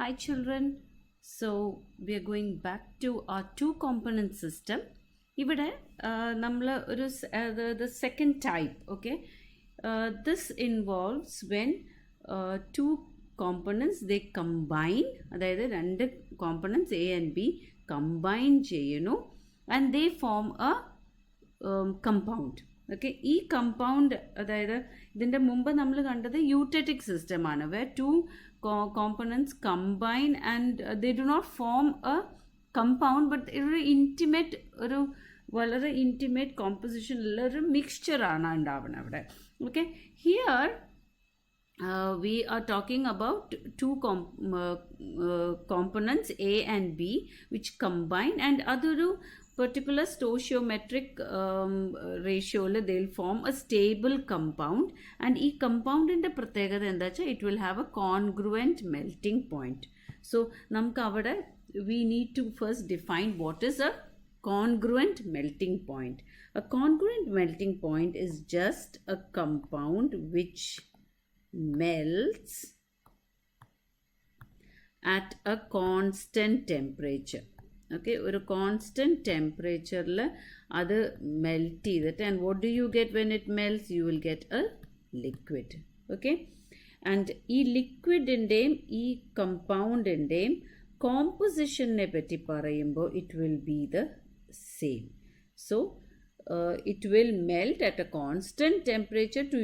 Hi children, so we are going back to our two component system. ഇവിടെ നമ്മൾ ഒരു the second type, okay. This involves when two components they combine, അതായത് രണ്ട് components A and B combine ചെയ്യുന്നു and they form a compound. Okay, ഈ compound അതായത് ഇതിൻ്റെ മുമ്പ് നമ്മൾ കണ്ടത് യൂട്ടറ്റിക് സിസ്റ്റമാണ് where two components combine and they do not form a compound but ഒരു ഇൻറ്റിമേറ്റ് ഒരു വളരെ ഇൻറ്റിമേറ്റ് കോമ്പോസിഷനുള്ള ഒരു മിക്സ്ചറാണ് ഉണ്ടാവുന്നത് അവിടെ. Okay, here we are talking about two components A and B which combine and അതൊരു particular stoichiometric ratio they'll form a stable compound and ee compound inde pratyekatha endha cha it will have a congruent melting point. So namukku avade we need to first define what is a congruent melting point. A congruent melting point is just a compound which melts at a constant temperature. Okay, ഒരു constant ടെമ്പറേച്ചറിൽ അത് melt ചെയ്തിട്ട് and what do you get when it melts you will get A liquid. Okay, and ഈ ലിക്വിഡിൻ്റെയും ഈ കമ്പൗണ്ടിൻ്റെയും കോമ്പോസിഷനെ പറ്റി പറയുമ്പോൾ it will be the same. So it will melt at a constant temperature to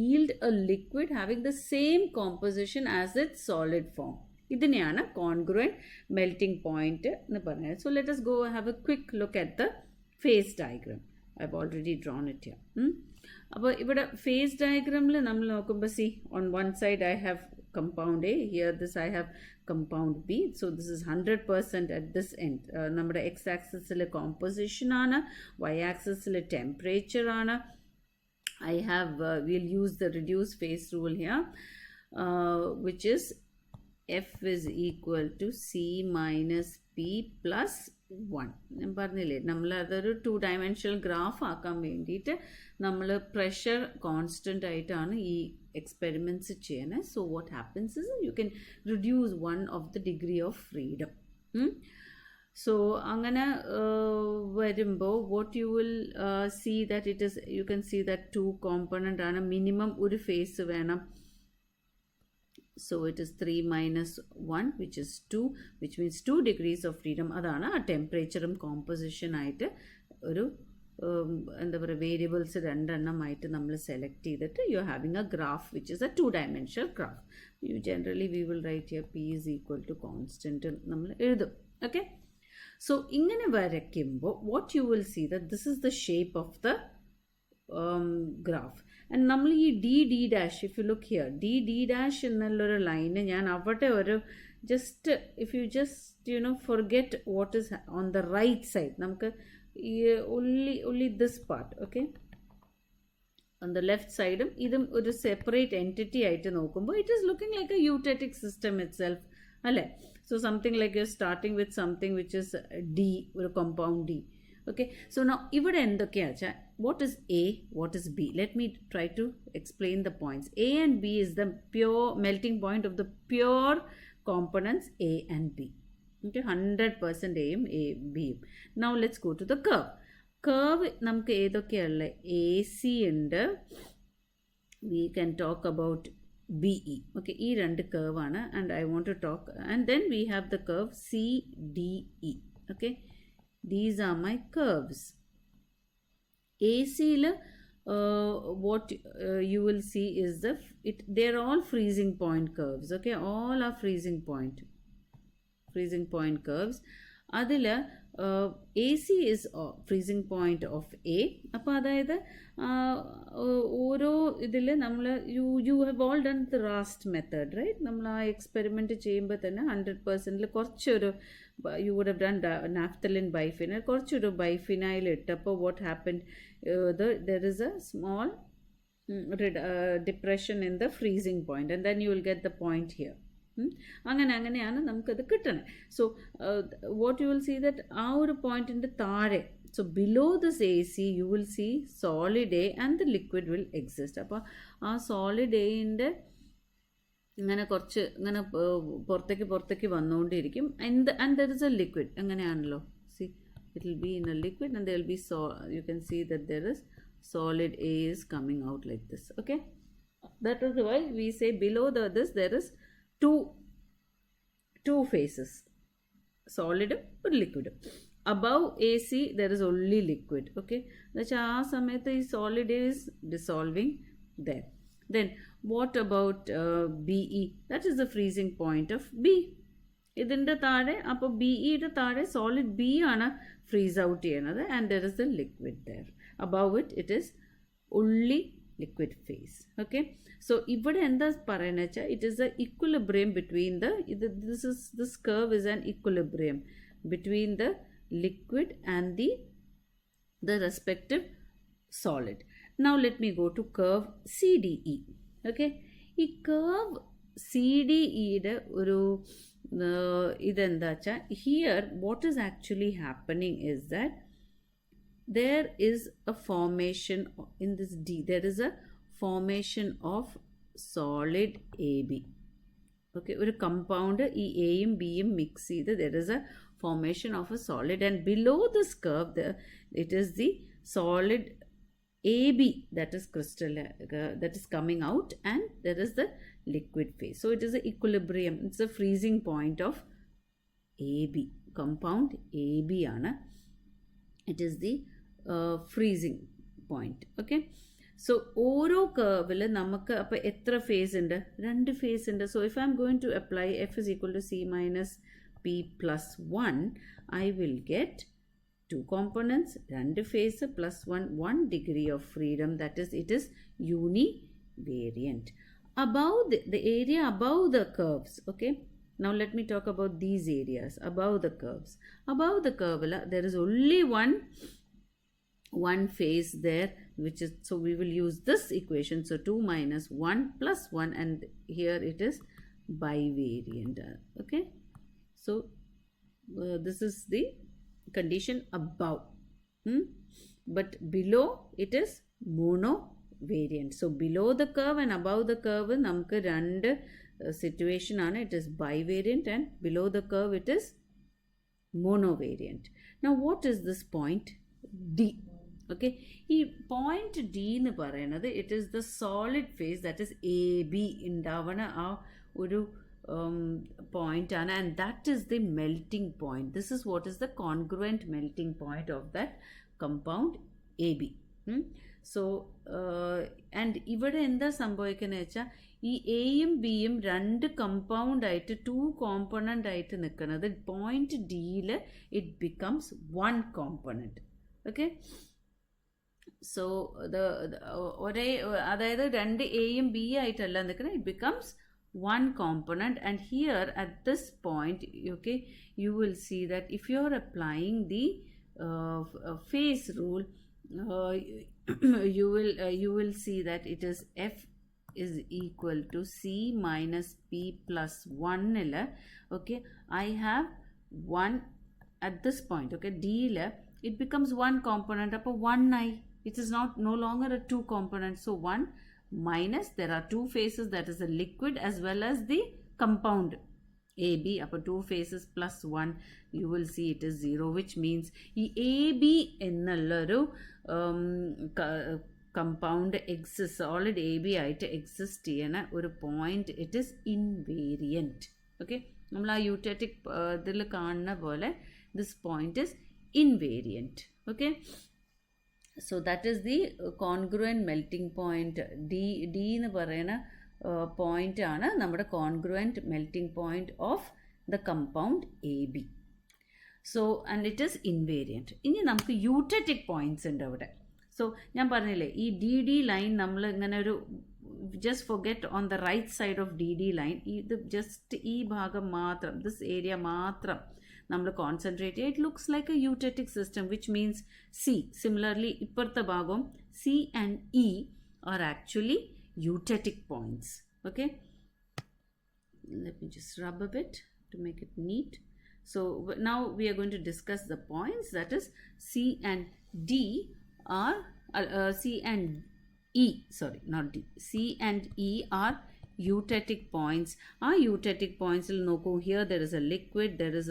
yield a liquid having the same composition as its solid form. ഇതിനെയാണ് congruent melting point എന്ന് പറയുന്നത്. So let us go have a quick look at the phase diagram. I've already drawn it here. അപ്പോൾ ഇവിടെ phase diagramൽ നമ്മൾ നോക്കുമ്പോൾ see on one side I have compound A, here this I have compound B. So this is 100% at this end. നമ്മുടെ x axisൽ composition ആണ്, y axisൽ temperature ആണ്. I have we'll use the reduced phase rule here, which is F is equal to C minus P plus 1. ഞാൻ പറഞ്ഞില്ലേ, നമ്മൾ അതൊരു 2-dimensional graph ആക്കാൻ വേണ്ടിയിട്ട് നമ്മൾ പ്രഷർ കോൺസ്റ്റൻ്റ് ആയിട്ടാണ് ഈ എക്സ്പെരിമെൻറ്റ്സ് ചെയ്യുന്നത്. So what happens is you can reduce 1 of the degree of freedom. So അങ്ങനെ വരുമ്പോൾ what you will see that it is you can see that 2 component ആണ്, മിനിമം ഒരു ഫേസ് വേണം. So it is 3 minus 1 which is 2, which means 2 degrees of freedom. അതാണ് ആ ടെമ്പറേച്ചറും composition ആയിട്ട് ഒരു എന്താ പറയുക വേരിയബിൾസ് രണ്ടെണ്ണമായിട്ട് നമ്മൾ സെലക്ട് ചെയ്തിട്ട് you are having a graph which is a 2-dimensional graph. You generally we will write here P is equal to constant നമ്മൾ എഴുതും. ഓക്കെ, സോ ഇങ്ങനെ വരയ്ക്കുമ്പോൾ what you will see that this is the shape of the graph. And നമ്മൾ ഈ D dash if you look here D dash എന്നുള്ളൊരു line ഞാൻ അവിടെ ഒരു just if you just you know forget what is on the right side, നമുക്ക് ഈ only this part okay on the left സൈഡും ഇതും ഒരു സെപ്പറേറ്റ് എൻറ്റിറ്റി ആയിട്ട് നോക്കുമ്പോൾ it is looking like a eutectic system itself അല്ലേ. So something like you starting with something which is D, ഒരു compound D. Okay, so now ഇവിടെ എന്തൊക്കെയാ വെച്ചാൽ what is A, what is B? Let me try to explain the points. A and B is the pure melting point of the pure components A and B. Okay, 100% A യും B യും. Now let's go to the curve. Curve നമുക്ക് ഏതൊക്കെയുള്ള AC ഉണ്ട്, we can talk about BE. Okay, ഈ രണ്ട് curve ആണ് and I want to talk, and then we have the curve CDE. Okay, these are my curves. AC what you will see is they're all freezing point curves. Okay, all are freezing point curves. അതിൽ AC is freezing point of A. അപ്പോൾ അതായത് ഓരോ ഇതിൽ നമ്മൾ you have all done the Rast method right. നമ്മൾ ആ experiment ചെയ്യുമ്പോൾ തന്നെ 100%ൽ കുറച്ചൊരു you would have done naphthalene biphenyl, കുറച്ചൊരു ബൈഫിനൈൽ ഇട്ടപ്പോൾ what happened there is a small depression in the freezing point and then you will get the point here. അങ്ങനെയാണ് നമുക്കത് കിട്ടണേ. So what you will see that ആ ഒരു പോയിന്റിൻ്റെ താഴെ, so below this A C you will see solid A and the liquid will exist. അപ്പോൾ ആ solid എയിൻ്റെ ഇങ്ങനെ കുറച്ച് ഇങ്ങനെ പുറത്തേക്ക് വന്നുകൊണ്ടിരിക്കും. and there is a liquid. അങ്ങനെയാണല്ലോ. See, it will be in a liquid and there will be you can see that there is solid A is coming out like this. Okay, that is why we say below this there is two phases, solid or liquid. Above AC there is only liquid. Okay, എന്നുവെച്ചാൽ ആ സമയത്ത് ഈ solid is dissolving there. Then what about BE? That is the freezing point of B. ഇതിൻ്റെ താഴെ അപ്പോൾ BEയുടെ താഴെ solid B ആണ് freeze out ചെയ്യുന്നത് and there is the liquid there. Above it is only liquid phase. Okay, so ഇവിടെ എന്താ പറയുന്നത് വെച്ചാൽ it is a equilibrium between this curve is an equilibrium between the liquid and the respective solid. Now let me go to curve CDE. Okay, ഈ curve CDEയുടെ ഒരു ഇതെന്താ വെച്ചാൽ here what is actually happening is that there is a formation in this D. There is a formation of solid AB. Okay, ഒരു compound ഈ Aയും Bയും mix ചെയ്ത് there is a formation of a solid, and below this curve it is the solid AB that is that is coming out, and there is the liquid phase. So it is a equilibrium. It's a freezing point of AB. Compound AB ആണ്. It is the freezing point. Okay, so ഓരോ curveൽ നമുക്ക് അപ്പോൾ എത്ര phase ഉണ്ട്? 2 phase ഉണ്ട്. So if I am going to apply F is equal to C minus P plus 1, I will get 2 components, 2 phase plus 1 degree of freedom. That is, it is univariant. Above the area above the curves. Okay, now let me talk about these areas above the curves. Above the curve there is only one phase there, which is, so we will use this equation. So 2 minus 1 plus 1, and here it is bivariant. Okay, so this is the condition above, but below it is monovariant. So below the curve and above the curve namukku rendu situation aanu. It is bivariant, and below the curve it is monovariant. Now what is this point D? Okay, ഈ point D എന്ന് പറയുന്നത് it is the solid phase, that is AB ഉണ്ടാവണ ആ ഒരു point ആണ്, and that is the melting point. This is what is the congruent melting point of that compound AB. So and ഇവിടെ എന്താ സംഭവിക്കുന്നത് വെച്ചാൽ ഈ എയും ബിയും 2 compound ആയിട്ട് 2 component ആയിട്ട് നിൽക്കുന്നത് പോയിന്റ് ഡിയിൽ it becomes 1 component. Okay, so ഒരേ അതായത് 2 എയും ബി ആയിട്ടല്ല നിൽക്കുന്നത്, it becomes 1 component. And here at this point, okay, you will see that if you are applying the phase rule, you will see that it is F is equal to C minus P plus 1. Okay, I have 1 at this point. Okay, D it becomes 1 component up 1I. It is no longer a 2 component. So 1 minus, there are 2 phases, that is the liquid as well as the compound AB. Upper 2 phases plus 1, you will see it is 0, which means AB ennallaru compound exists, solid AB ആയിട്ട് exist ചെയ്യുന്ന ഒരു point, it is invariant. Okay, നമ്മൾ ആ eutectic ഇതിൽ കാണുന്ന പോലെ this point is invariant. Okay, so that is the congruent melting point. D എന്ന് പറയുന്ന പോയിന്റ് ആണ് നമ്മുടെ congruent melting point of the compound A B. So and it is invariant. ഇനി നമുക്ക് യൂട്ടറ്റിക് പോയിൻറ്റ്സ് ഉണ്ട് അവിടെ. സോ ഞാൻ പറഞ്ഞില്ലേ ഈ ഡി ലൈൻ നമ്മൾ ഇങ്ങനെ ഒരു just forget on the right side of the line, ഇത് ജസ്റ്റ് ഈ ഭാഗം മാത്രം, ദിസ് ഏരിയ മാത്രം നമ്മൾ കോൺസെൻട്രേറ്റ് ചെയ്യുക. It looks like a eutectic system, which means C. Similarly ഇപ്പുറത്തെ ഭാഗവും C and E are actually eutectic points. Okay, let me just rub a bit to make it neat. So now we are going to discuss the points, that is C and D are C and E, sorry, not D, C and E are eutectic points. Our eutectic points will know, here there is a liquid, there is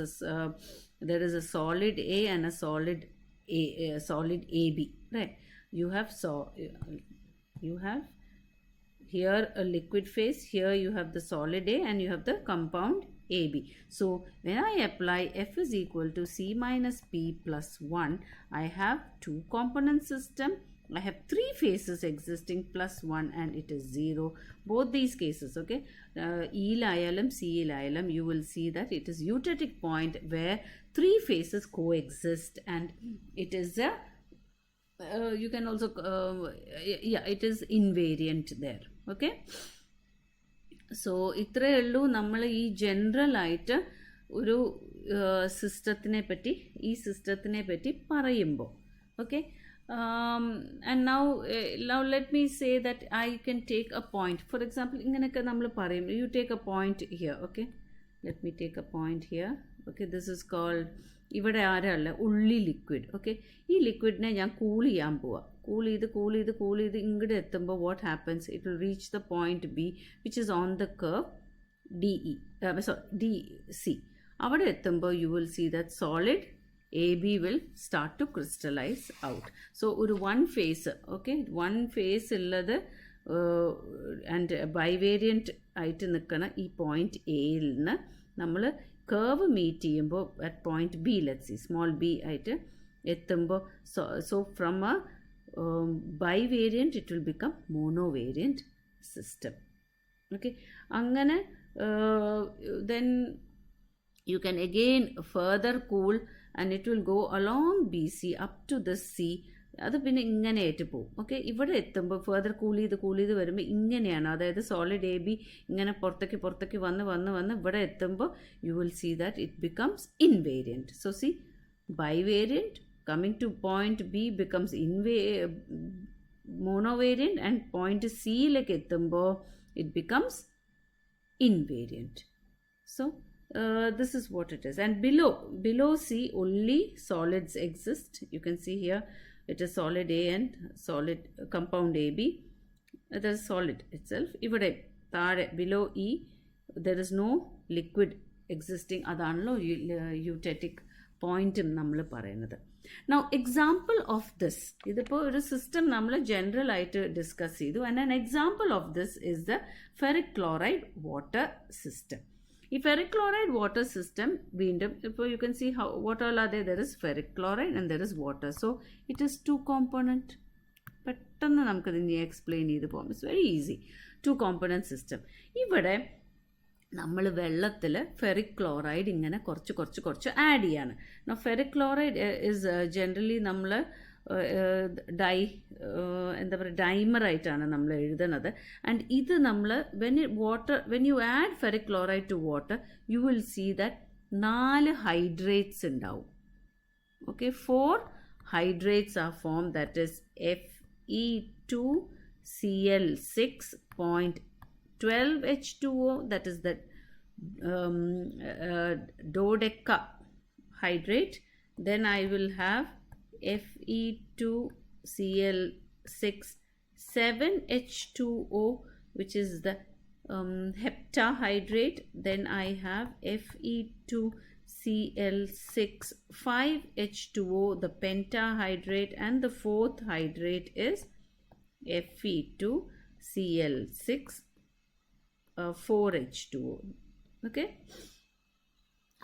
a solid A and a solid AB, right? You have here a liquid phase, here you have the solid A and you have the compound AB. So when I apply F is equal to C minus P plus 1, I have two component system. I have three phases existing, plus 1 and it is 0. Both these cases, okay, E ialum, C ialum, you will see that it is eutectic point where three phases coexist, and it is a you can also it is invariant there. Okay, so ഇത്രയേ ഉള്ളൂ നമ്മൾ ഈ general ആയിട്ട് ഒരു സിസ്റ്റത്തിനെ പറ്റി പറയുമ്പോൾ. Okay, and now let me say that I can take a point. For example, ഇങ്ങനെയൊക്കെ നമ്മൾ പറയും, you take a point here. Okay, let me take a point here. Okay, this is called, ഇവിടെ ആരല്ല ഉള്ളി liquid. Okay, ഈ ലിക്വിഡിനെ ഞാൻ cool ചെയ്യാൻ പോവാം. Cool ചെയ്ത് ഇങ്ങോട്ട് എത്തുമ്പോൾ what happens, it will reach the point B which is on the curve DC. അവിടെ എത്തുമ്പോൾ you will see that solid AB will start to crystallize out. So ഒരു one phase, okay, one phase ഉള്ളത് and bivariant ആയിട്ട് നിൽക്കുന്ന ഈ point എയിൽ നിന്ന് നമ്മൾ curve meet ചെയ്യുമ്പോൾ at point B, let's see, small b ആയിട്ട് എത്തുമ്പോൾ, so from a bivariant it will become monovariant system. Okay, അങ്ങനെ then you can again further cool and it will go along BC up to this C. അത് പിന്നെ ഇങ്ങനെ ആയിട്ട് പോകും. Okay, ഇവിടെ എത്തുമ്പോൾ ഫെർദർ കൂൾ ചെയ്ത് വരുമ്പോൾ ഇങ്ങനെയാണ്, അതായത് സോളിഡ് AB ഇങ്ങനെ പുറത്തേക്ക് വന്ന് ഇവിടെ എത്തുമ്പോൾ you will see that it becomes invariant. So C, bivariant coming to point B becomes monovariant, and point സിയിലേക്ക് എത്തുമ്പോൾ it becomes invariant. So this is what it is. And below C only solids exist. You can see here it is solid A and solid compound AB. That is solid itself. Ivade tare below E there is no liquid existing. Adanlo eutectic point nammal parayunnathu. Now example of this, idipo oru system nammal general aayittu discuss cheyidu, and an example of this is the ferric chloride water system. ഈ ferric chloride water system, വീണ്ടും ഇപ്പോൾ you can see how what all are there is ferric chloride and there is water, so it is two component. പെട്ടെന്ന് നമുക്കത് ഇനി explain ചെയ്ത് പോകാം. It's very easy. Two component system. ഇവിടെ നമ്മൾ വെള്ളത്തിൽ ഫെറിക് ക്ലോറൈഡ് ഇങ്ങനെ കുറച്ച് ആഡ് ചെയ്യാണ്. ഫെറിക് ക്ലോറൈഡ് ഇസ് ജനറലി നമ്മൾ എന്താ പറയുക, ഡൈമറായിട്ടാണ് നമ്മൾ എഴുതുന്നത്. ആൻഡ് ഇത് നമ്മൾ when you add ferric chloride to water you will see that 4 hydrates ഉണ്ടാവും. Okay, 4 hydrates are form, that is Fe2Cl6.12H2O, that is the dodecahydrate. Then I will have Fe2Cl6,7H2O, which is the heptahydrate. Then I have Fe2Cl6,5H2O, the pentahydrate, and the fourth hydrate is Fe2Cl6,4H2O. Okay,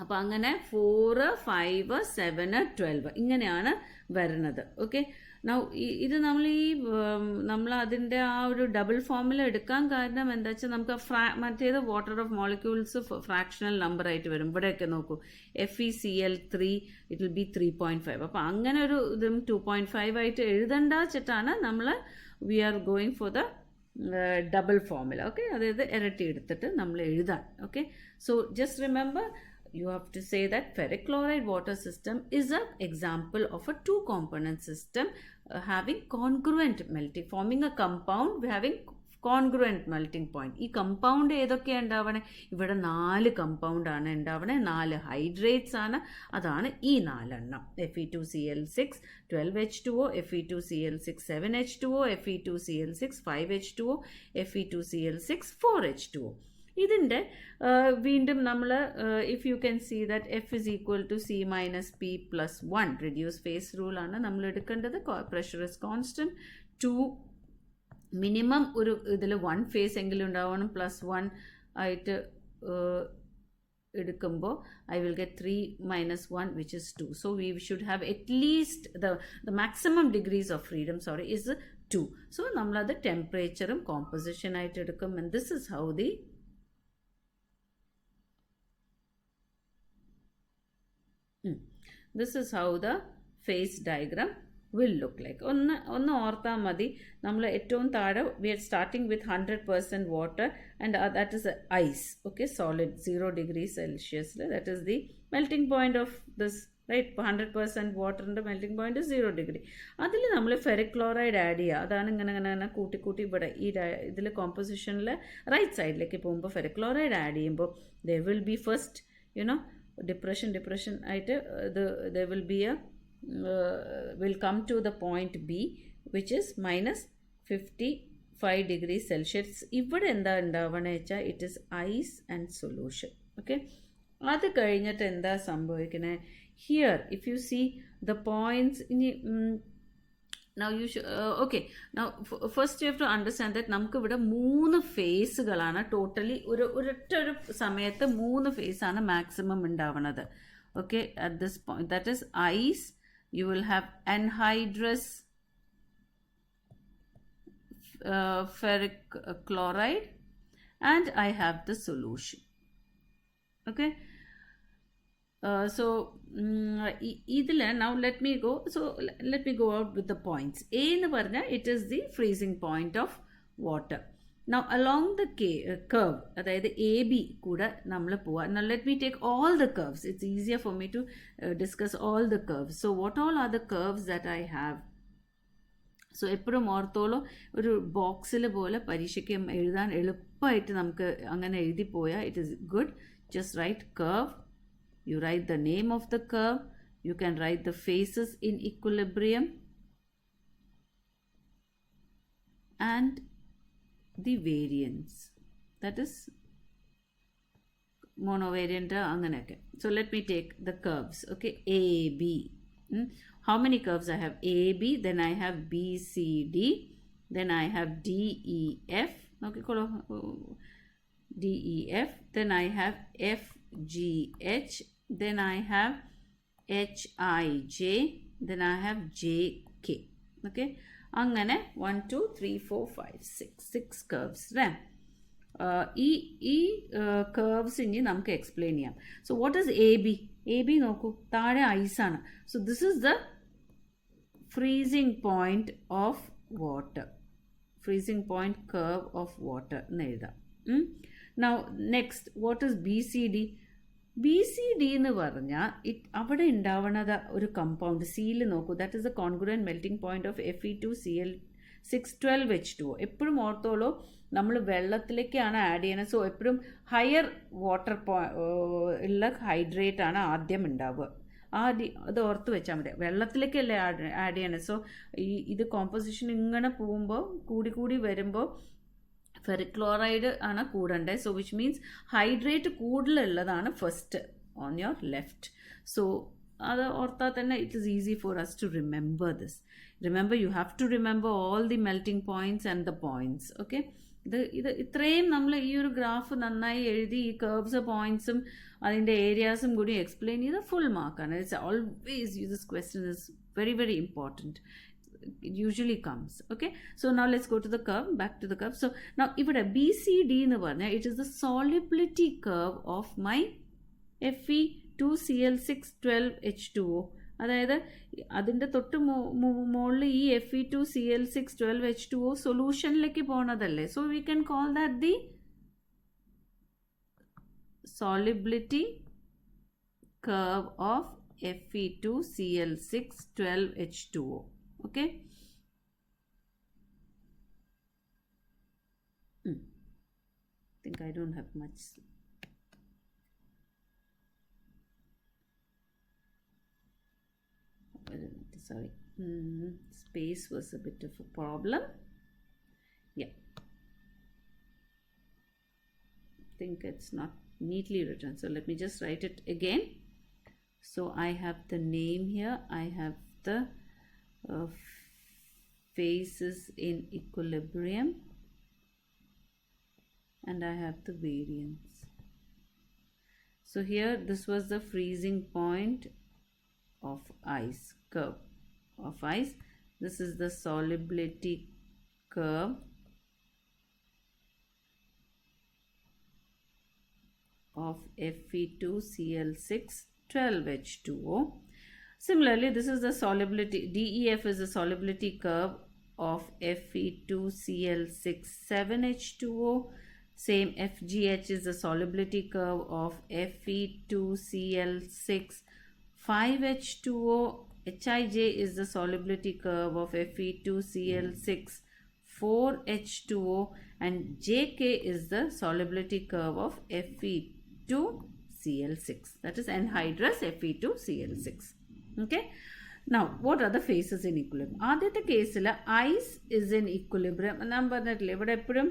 അപ്പോൾ അങ്ങനെ 4, 5, 7, 12 ഇങ്ങനെയാണ് വരുന്നത്. Okay, ഇത് നമ്മൾ അതിൻ്റെ ആ ഒരു double ഫോമിൽ എടുക്കാൻ കാരണം എന്താ വെച്ചാൽ നമുക്ക് മറ്റേത് water of molecules fractional number ആയിട്ട് വരും. ഇവിടെയൊക്കെ നോക്കൂ, FeCl3 ഇറ്റ് വിൽ ബി 3.5. അപ്പോൾ അങ്ങനെ ഒരു ഇതും 2.5 ആയിട്ട് എഴുതണ്ട വെച്ചിട്ടാണ് നമ്മൾ we are going for the double ഫോമിൽ. ഓക്കെ, അതായത് ഇരട്ടി എടുത്തിട്ട് നമ്മൾ എഴുതാൻ. Okay, so just remember, you have to say that ferric chloride water system is an example of a two-component system having congruent melting, forming a compound having congruent melting point. ഈ compound ഏതൊക്കെയാണ് ഉണ്ടാവണേ? ഇവിടെ 4 കമ്പൗണ്ടാണ് ഉണ്ടാവണേ, 4 hydrates ആണ്. അതാണ് ഈ 4 എണ്ണം. Fe2Cl6 12H2O, Fe2Cl6 7H2O, Fe2Cl6 5H2O, Fe2Cl6 4H2O. ഇതിൻ്റെ വീണ്ടും നമ്മൾ if you can see that F is equal to C minus P plus 1 reduce phase റൂളാണ് നമ്മൾ എടുക്കേണ്ടത്. Pressure is constant. 2 മിനിമം ഒരു ഇതിൽ 1 ഫേസ് എങ്കിലും ഉണ്ടാവണം. +1 ആയിട്ട് എടുക്കുമ്പോൾ I will get 3 minus 1 which is 2. So we should have at least the maximum degrees of freedom is 2. So നമ്മളത് ടെമ്പറേച്ചറും കോമ്പോസിഷൻ ആയിട്ട് എടുക്കും. And this is how the phase diagram will look like. ഒന്ന് ഓർത്താൽ മതി, നമ്മൾ ഏറ്റവും താഴെ we are starting with 100% water and that is ice, okay, solid 0 degrees Celsius. That is the melting point of this, right? 100% water ൻ്റെ melting point is 0 degree. അതിൽ നമ്മൾ ferric chloride add ചെയ്യുക. അതാണ് ഇങ്ങനെ കൂട്ടി ഇവിടെ ഈ ഇതിൽ കോമ്പോസിഷനിൽ റൈറ്റ് സൈഡിലേക്ക് പോകുമ്പോൾ ഫെറിക് ക്ലോറൈഡ് ആഡ് ചെയ്യുമ്പോൾ there will be first depression ആയിട്ട് there will be a will come to the point B which is -55 degrees Celsius. ഇവിടെ എന്താ ഉണ്ടാവണമെന്ന് വെച്ചാൽ it is ice and solution, okay? അത് കഴിഞ്ഞിട്ട് എന്താ സംഭവിക്കുന്നത്? Here if you see the points now you should okay, now first you have to understand that നമുക്ക് ഇവിടെ 3 ഫേസുകളാണ് ടോട്ടലി. ഒരൊറ്റ സമയത്ത് 3 ഫേസാണ് മാക്സിമം ഉണ്ടാവുന്നത്, okay? At this point, that is ice, you will have anhydrous ferric chloride, and I have the solution, okay? So now let me go out with the points. A എന്ന് പറഞ്ഞാൽ it is the freezing point of water. Now along the curve, അതായത് A B കൂടെ നമ്മൾ പോവാം. Now let me take all the curves. It's easier for me to discuss all the curves. So what all are the curves that I have? So എപ്പോഴും ഓർത്തോളൂ, ഒരു ബോക്സിൽ പോലെ പരീക്ഷയ്ക്ക് എഴുതാൻ എളുപ്പമായിട്ട് നമുക്ക് അങ്ങനെ എഴുതിപ്പോയാൽ it is good. Just write curve. You write the name of the curve. You can write the phases in equilibrium and the variance. That is monovariant anganake. So let me take the curves, okay? A, B. How many curves I have? A, B, then I have B, C, D, then I have D, E, F. Okay, D, E, F. Then I have F, G, H. Then I have H, I, J. Then I have J, K. Okay, അങ്ങനെ 1 2 3 4 5 6 curves അല്ലേ? ഈ curves ഇനി നമുക്ക് explain ചെയ്യാം. So what is A B? A B നോക്കൂ, താഴെ ഐസാണ്. So this is the freezing point of water, freezing point curve of water എന്ന് എഴുതാം. Now next what is B C D? B C D എന്ന് പറഞ്ഞാൽ അവിടെ ഉണ്ടാവുന്നത് ഒരു കമ്പൗണ്ട് സിയിൽ നോക്കൂ. That is the congruent melting point of Fe2Cl6 12H2O. എപ്പോഴും ഓർത്തോളൂ, നമ്മൾ വെള്ളത്തിലേക്കാണ് ആഡ് ചെയ്യണത്. സോ എപ്പോഴും ഹയർ വാട്ടർ ഉള്ള ഹൈഡ്രേറ്റ് ആണ് ആദ്യം ഉണ്ടാവുക. അത് ഓർത്ത് വെച്ചാൽ മതി. വെള്ളത്തിലേക്കല്ലേ ആഡ് ചെയ്യണത്. സോ ഇത് കോമ്പോസിഷൻ ഇങ്ങനെ പോകുമ്പോൾ കൂടി വരുമ്പോൾ ഫെറിക് ക്ലോറൈഡ് ആണ് കൂടേണ്ടത്. സോ വിച്ച് മീൻസ് ഹൈഡ്രേറ്റ് കൂടുതലുള്ളതാണ് first on your left. So അത് ഓർത്താൽ തന്നെ it is easy for us to remember this. Remember you have to remember all the melting points and the points, okay? ഇത് ഇത്രയും നമ്മൾ ഈ ഒരു ഗ്രാഫ് നന്നായി എഴുതി ഈ കർവ്സ് പോയിൻറ്റ്സും അതിൻ്റെ ഏരിയാസും കൂടി എക്സ്പ്ലെയിൻ ചെയ്ത് ഫുൾ മാർക്കാണ്. It's always this question is very very important. It usually comes, okay? So now let's go to the curve, back to the curve. So now ഇവിടെ BCD എന്ന് പറഞ്ഞാൽ it is the solubility curve of my Fe2Cl612H2O. അതായത് അതിൻ്റെ തൊട്ട് മുകളിൽ ഈ Fe2Cl612H2O സൊല്യൂഷനിലേക്ക് പോണതല്ലേ. So we can call that the solubility curve of Fe2Cl612H2O. Okay, think I don't have much. Sorry, space was a bit of a problem. Yeah, I think it's not neatly written, so let me just write it again. So I have the name here, I have the phases in equilibrium, and I have the variance. So here this was the freezing point of ice, curve of ice. This is the solubility curve of Fe2Cl6 12H2O. Similarly, this is the solubility, DEF is the solubility curve of Fe2Cl6 7H2O. Same FGH is the solubility curve of Fe2Cl6 5H2O. HIJ is the solubility curve of Fe2Cl6 4H2O, and JK is the solubility curve of Fe2Cl6, that is anhydrous Fe2Cl6. Okay, now what are the phases in equilibrium? ആദ്യത്തെ കേസിൽ ice is in equilibrium. ഞാൻ പറഞ്ഞിട്ടില്ലേ ഇവിടെ എപ്പോഴും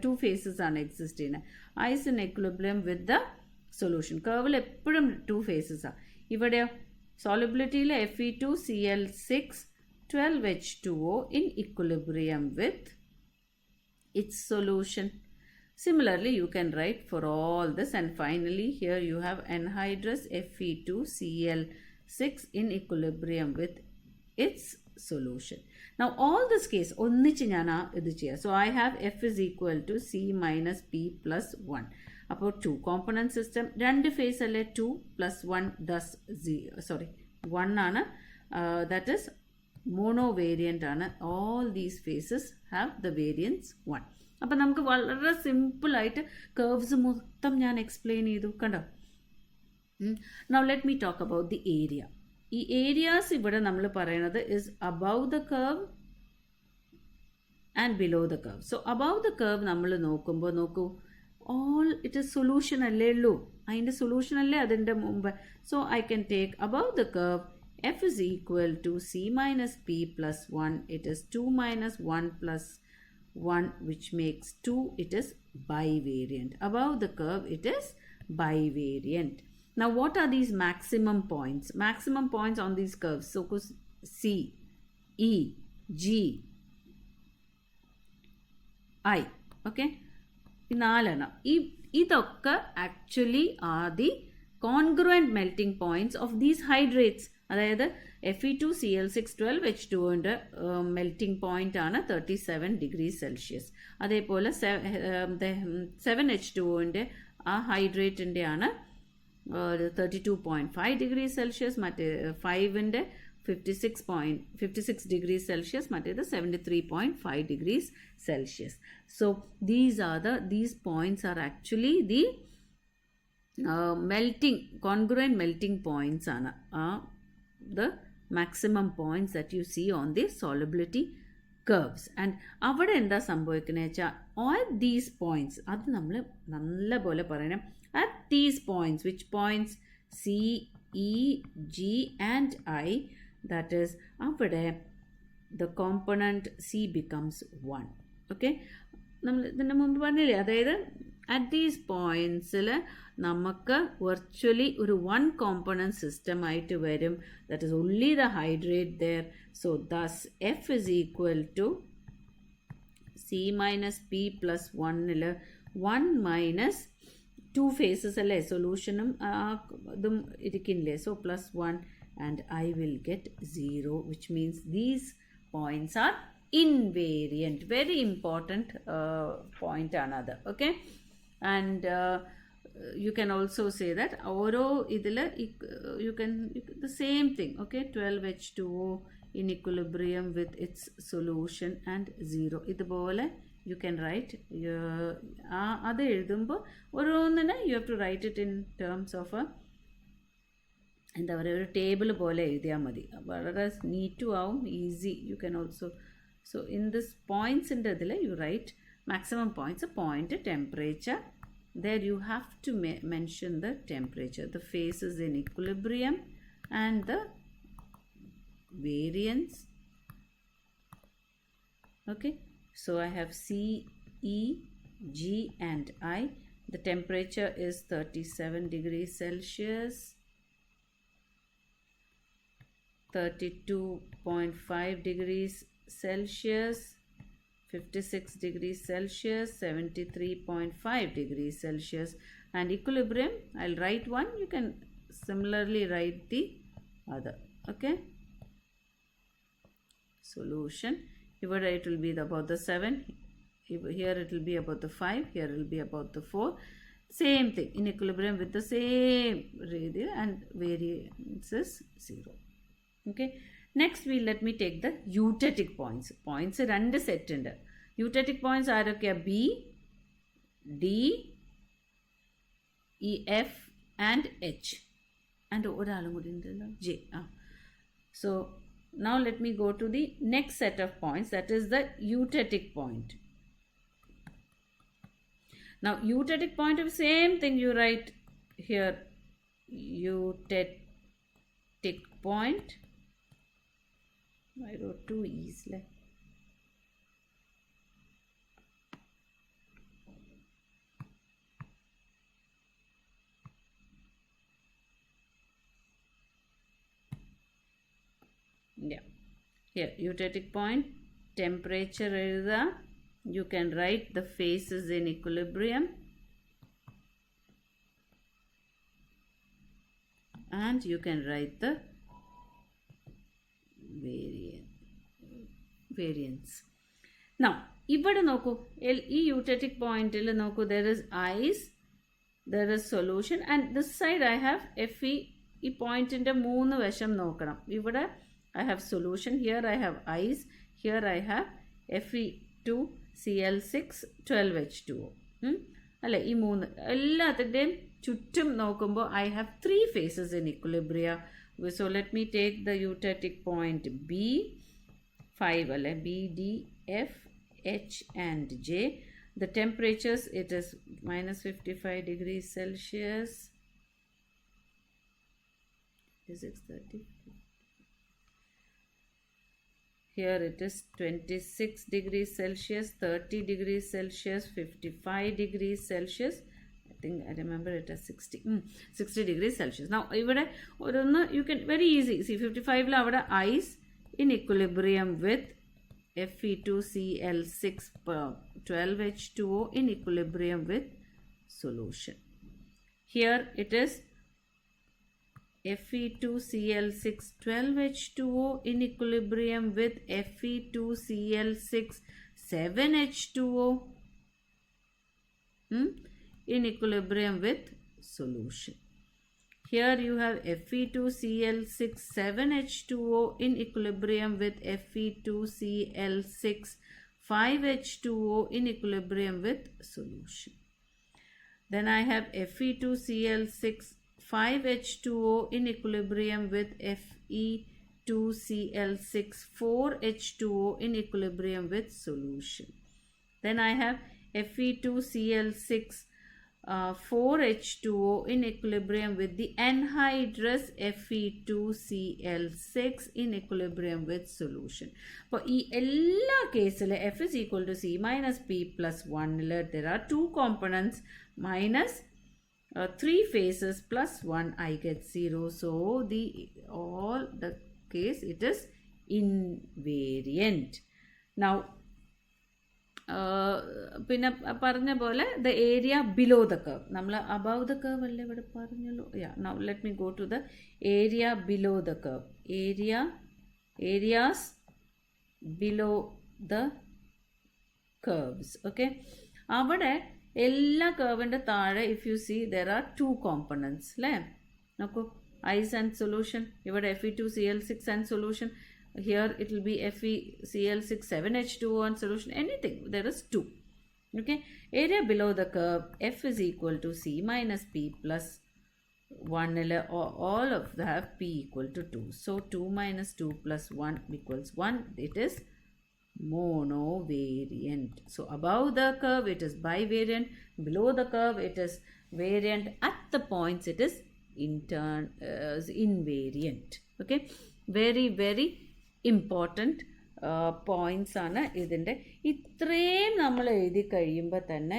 two phases ആണ് exist ചെയ്യുന്നത്. ice in equilibrium with the solution. കർവിൽ എപ്പോഴും two phases ആണ്. ഇവിടെയോ solubilityയിൽ Fe2Cl6 12H2O in equilibrium with its solution. Similarly, you can write for all this, and finally here you have anhydrous Fe2Cl6 in equilibrium with its solution. Now all this case onnichu jana idu cheya. So I have F is equal to C minus P plus 1. About two component system, രണ്ട് phase alle 2 plus 1 thus 1 ആണ്. That is monovariant ആണ്. All these phases have the variance 1. അപ്പം നമുക്ക് വളരെ സിമ്പിളായിട്ട് curves മൊത്തം ഞാൻ explain ചെയ്തു, കണ്ടോ? Now let me talk about the area. ഈ ഏരിയാസ് ഇവിടെ നമ്മൾ പറയുന്നത് is above the curve and below the curve. So above the curve നമ്മൾ നോക്കുമ്പോൾ നോക്കൂ, ഓൾ ഇറ്റ് ഇസ് സൊല്യൂഷൻ അല്ലേ ഉള്ളൂ, അതിൻ്റെ സൊല്യൂഷൻ അല്ലേ അതിൻ്റെ മുമ്പ്. So I can take above the curve F is equal to C minus P plus 1. It is 2 minus 1 plus 1, which makes 2. It is bivariant. Above the curve it is bivariant. Now what are these maximum points? Maximum points on these curves. So C, E, G, I. Okay, ഇതൊക്കെ actually are the congruent melting points of these hydrates. അതായത് Fe2Cl6 12H2O melting point ആണ് 37 degree Celsius. അതേപോലെ 7H2O ആ ഹൈഡ്രേറ്റിൻ്റെ ആണ് 32.5 degree Celsius, മറ്റേ 5ൻ്റെ 56 degree Celsius, മറ്റേത് 73.5 degrees Celsius. So these points are actually the congruent melting points ആണ്, the maximum points that you see on the solubility curves. And അവിടെ എന്താ സംഭവിക്കുന്നത് വെച്ചാൽ all these points, അത് നമ്മൾ നല്ല പോലെ പറയണം, at these points, which points? C, E, G and I, that is അവിടെ the component C becomes 1. Okay, നമ്മൾ ഇതിൻ്റെ മുമ്പ് പറഞ്ഞില്ലേ, അതായത് at these pointsൽ നമുക്ക് വെർച്വലി ഒരു 1 component system ആയിട്ട് വരും. that is only the hydrate there. So thus F is equal to C minus P plus 1 1 minus 2 phases അല്ലേ സൊല്യൂഷനും ഇതും ഇരിക്കില്ലേ, so plus 1 and I will get 0, which means these points are invariant. Very important point another. Okay, and you can also say that oro idile you can the same thing. Okay, 12H2O in equilibrium with its solution and 0. ഇതുപോലെ you can write അത് എഴുതുമ്പോൾ ഓരോന്നിനെ you have to write it in terms of a എന്താ പറയുക, ഒരു table പോലെ എഴുതിയാൽ മതി, വളരെ നീറ്റും ആവും, easy. You can also, so in this പോയിൻറ്റ്സിൻ്റെ ഇതിൽ you write maximum points, a point temperature. There you have to mention the temperature. The phase is in equilibrium and the variance. Okay, so I have C, E, G and I. The temperature is 37 degrees Celsius, 32.5 degrees Celsius, 56 degrees Celsius, 73.5 degrees Celsius, and equilibrium, I'll write one, you can similarly write the other. Okay, solution, here it will be about the 7, here it will be about the 5, here it will be about the 4, same thing, in equilibrium with the same radius and variance is 0. Okay, next let me take the eutectic points. Points രണ്ട് set ഉണ്ട്. Eutectic points ആരൊക്കെയാണ്? B, D, E, F and H. And ഒരാളും കൂടി ഉണ്ടല്ലോ, J. So now let me go to the next set of points, that is the eutectic point. Now eutectic point of same thing you write here, eutectic point. I wrote 2 E's. Yeah, here eutectic point, temperature is you can write the phases in equilibrium and you can write the variance. Now ഇവിടെ നോക്കൂ, ഈ eutectic point il നോക്കൂ, there is ice, there is solution and this side I have Fe. ഈ പോയിന്റിന്റെ 3 വശം നോക്കണം. ഇവിടെ I have solution, here I have ice, here I have Fe2Cl6 12H2O. അല്ലെ, ഈ 3 എല്ലാത്തിൻ്റെയും ചുറ്റും നോക്കുമ്പോൾ I have 3 phases in equilibrium. So let me take the eutectic point B, 5 അല്ലെ, B, D, F, H and J. The temperatures, it is minus 55 degrees Celsius, 630. Here it is 26 degrees Celsius, 30 degrees Celsius, 55 degrees Celsius. I think I remember it as 60 degrees Celsius. Now, you can very easy see 55 la avada ice in equilibrium with Fe2Cl6 12H2O in equilibrium with solution. Here it is Fe2Cl6 12H2O in equilibrium with Fe2Cl6 7H2O in equilibrium with solution. Here you have Fe2Cl6 7H2O in equilibrium with Fe2Cl6 5H2O in equilibrium with solution. Then I have Fe2Cl6 5H2O in equilibrium with Fe2Cl6 4H2O in equilibrium with solution. Then I have Fe2Cl6 4H2O in equilibrium with the anhydrous Fe2Cl6 in equilibrium with solution. For ella cases F is equal to C minus P plus 1. There are 2 components minus 3 phases plus 1, I get 0. So all the case it is invariant. Now പിന്നെ പറഞ്ഞ പോലെ the area below the curve, നമ്മൾ above the curve അല്ലേ ഇവിടെ പറഞ്ഞല്ലോ. Yeah, now let me go to the area below the curve. Areas below the curves. Okay, അവിടെ എല്ലാ കർവിൻ്റെ താഴെ if you see there are 2 components അല്ലേ. നോക്കൂ, ice and solution, ഇവിടെ Fe2Cl6 and solution, here it will be FeCl6 7H2O and solution, anything, there is 2. Okay, area below the curve F is equal to C minus P plus 1, all of them have P equal to 2. So 2 minus 2 plus 1 equals 1, it is Monovariant. So above the curve it is bivariant, below the curve it is variant, at the points it is invariant. Okay, very very important points ആണ് ഇതിൻ്റെ. ഇത്രയും നമ്മൾ എഴുതി കഴിയുമ്പോൾ തന്നെ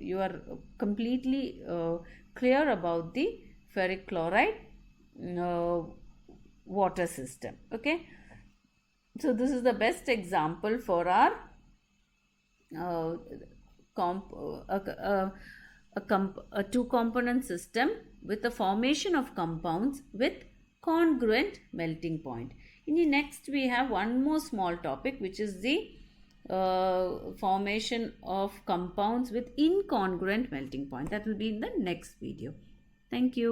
you are completely clear about the ferric chloride water system. Okay, so this is the best example for our a two component system with the formation of compounds with congruent melting point. In the next we have one more small topic, which is the formation of compounds with incongruent melting point. That will be in the next video. Thank you.